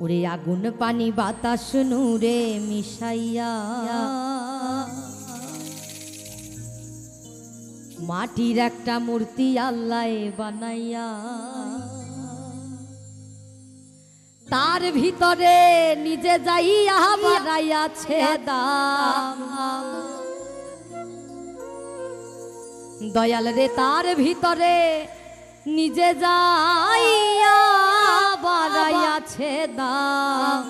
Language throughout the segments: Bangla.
ওরে আগুন পানি বাতাস নূরে মিশাইয়া মাটির একটা মূর্তি আল্লাহ বানাইয়া তার ভিতরে নিজে যাইয়া বানাইয়াছে দাম। দয়াল রে তার ভিতরে নিজে যাইয়া বানাইয়াছে দাম।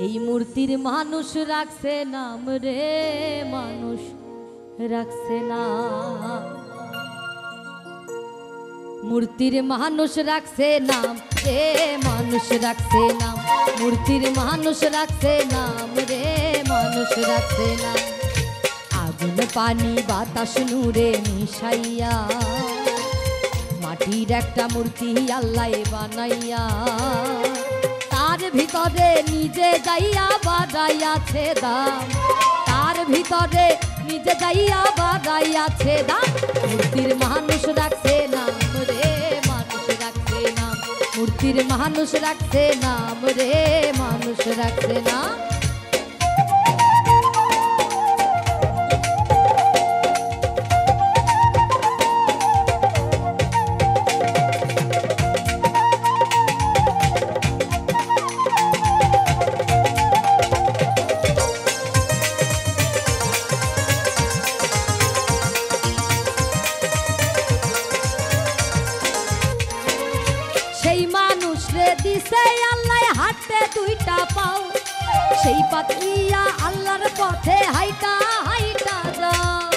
এই মূর্তির মানুষ রাখছে নাম রে, মানুষ রাখছে না। মূর্তির মানুষ রাখছে নাম রে, মানুষ রাখছে নাম। মূর্তির মানুষ রাখছে নাম রে, মানুষ রাখছে নাম। আগুন পানি বাতাস নূরে মিশাইয়া মাটির একটা মূর্তি আল্লাহ বানাইয়া তার ভিতরে নিজে যাইয়া বানাইয়াছে দাম। তার ভিতরে নিজে যাইয়া বানাইয়াছে দাম। মূর্তির মানুষ রাখছে নাম রে, মানুষ রাখছে নাম। মূর্তির মানুষ রাখছে নাম রে, মানুষ রাখছে নাম। সেই মানুষ রে দিছে আল্লাহ হাতে দুইটা পাও, সেই পাতিয়া আল্লাহর পথে হাইটা হাইটা যাও।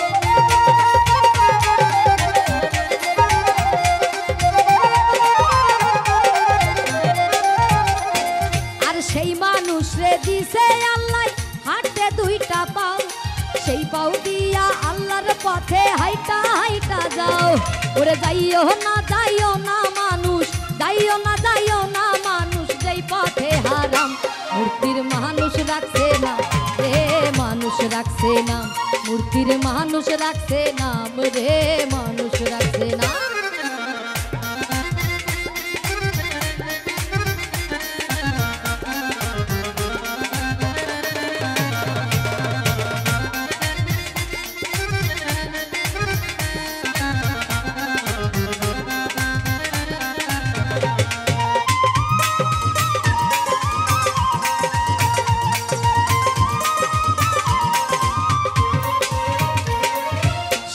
আর সেই মানুষ রে দিছে আল্লাহ হাতে দুইটা পাও, সেই পাও দিয়া আল্লাহর পথে হাইটা হাইটা যাও। ওরে যাইও না মানুষ, যাইও না মানুষ যেই পথে হারাম। মূর্তির মানুষ রাখছে না রে, মানুষ রাখছে না। মূর্তির মানুষ রাখছে নাম রে, মানুষ রাখছে না।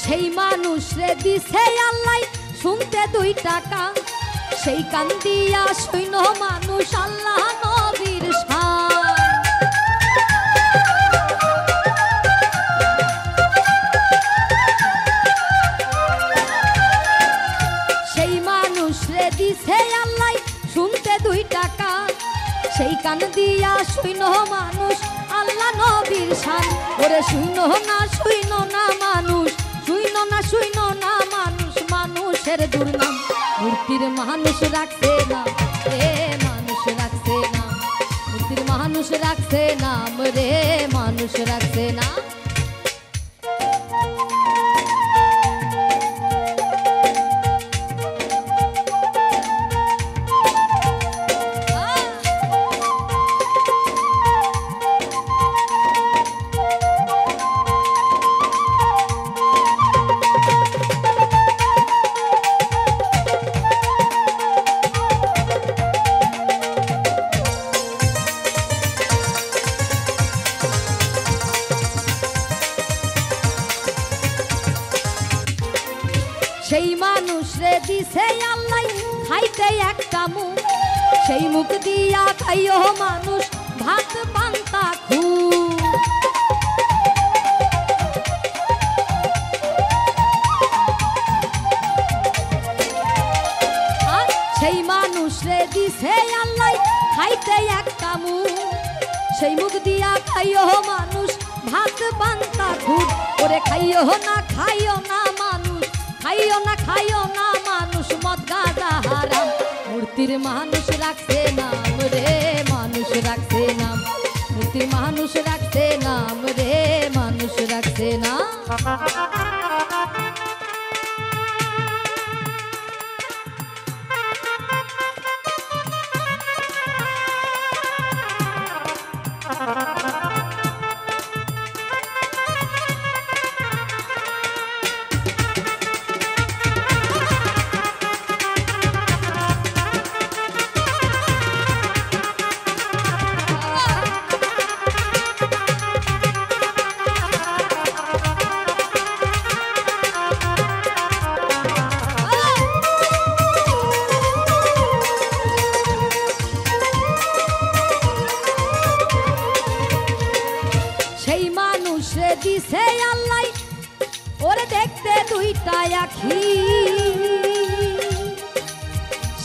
সেই মানুষ রে দিছে আল্লাহ শুনতে দুইটা কান, সেই কান দিয়া সৈন্য মানুষ আল্লাহ নবীর শান। সেই মানুষ রে দিছে আল্লাহ শুনতে দুইটা কান, সেই কান দিয়া সৈন্য মানুষ আল্লাহ নবীর শান। ওরে শুইনো না মানুষ, শুইনো না মানুষ, মানুষের দুর্নাম। মূর্তির মানুষ রাখছে না রে, মানুষ রাখছে না। মূর্তির মানুষ রাখছে নাম রে, মানুষ রাখছে না। সেই মানুষ রে দিছে আল্লাহ খাইতে একটা মুখ, সেই মুখ দিয়া খাইও মানুষ ভাত পান্তা খু। সেই মানুষ রে দিছে আল্লাহ খাইতে একটা মুখ, সেই মুখ দিয়া খাইও মানুষ ভাত পান্তা খুব। ওরে খাইও না মানুষ, খাইও না মানুষ মদ গাঁজা হারাম। মূর্তির মানুষ রাখছে নাম রে, মানুষ রাখছে নাম। মূর্তির মানুষ রাখছে নাম রে, মানুষ রাখছে না।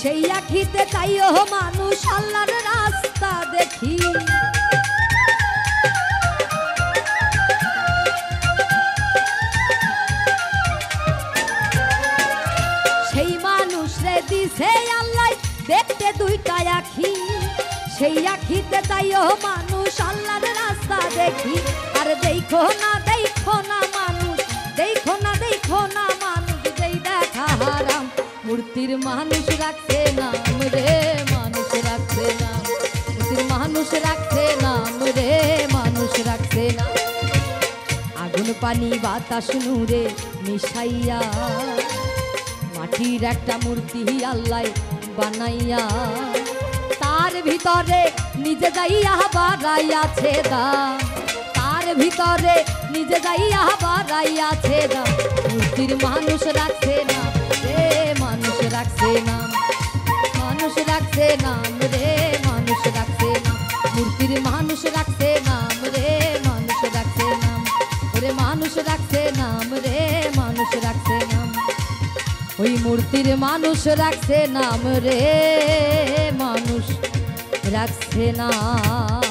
সেই আখিতে চাইও মানুষ আল্লাহর রাস্তা দেখি। সেই মানুষ রে দিছে আল্লাহ দেখতে দুইটা আখি, সেই আখিতে চাইও মানুষ আল্লাহর রাস্তা দেখি। আর দেখো না মানুষ, দেখো না মানুষ, যেই দেখা হারাম মূর্তির মানুষ রাখছে নাম রে, মানুষ রাখছে নাম, মূর্তির মানুষ রাখছে নাম রে, মানুষ রাখছে নাম। আগুন পানি বাতাস নূরে মিশাইয়া মাটির একটা মূর্তি আল্লাহ বানাইয়া, তার ভিতরে নিজে যাইয়া বাড়াইয়াছে দাম, তার ভিতরে নিজে যাইয়া বাড়াইয়াছে দাম। মূর্তির মানুষ রাখছে নাম রে, মানুষ রাখছে নাম, মানুষ রাখছে নাম রে, মানুষ রাখছে নাম। মূর্তির মানুষ রাখছে নাম রে, মানুষ রাখছে নাম, ওরে মানুষ রাখছে নাম রে, মানুষ রাখছে নাম। ওই মূর্তির মানুষ রাখছে নাম রে, মানুষ রাখছে নাম।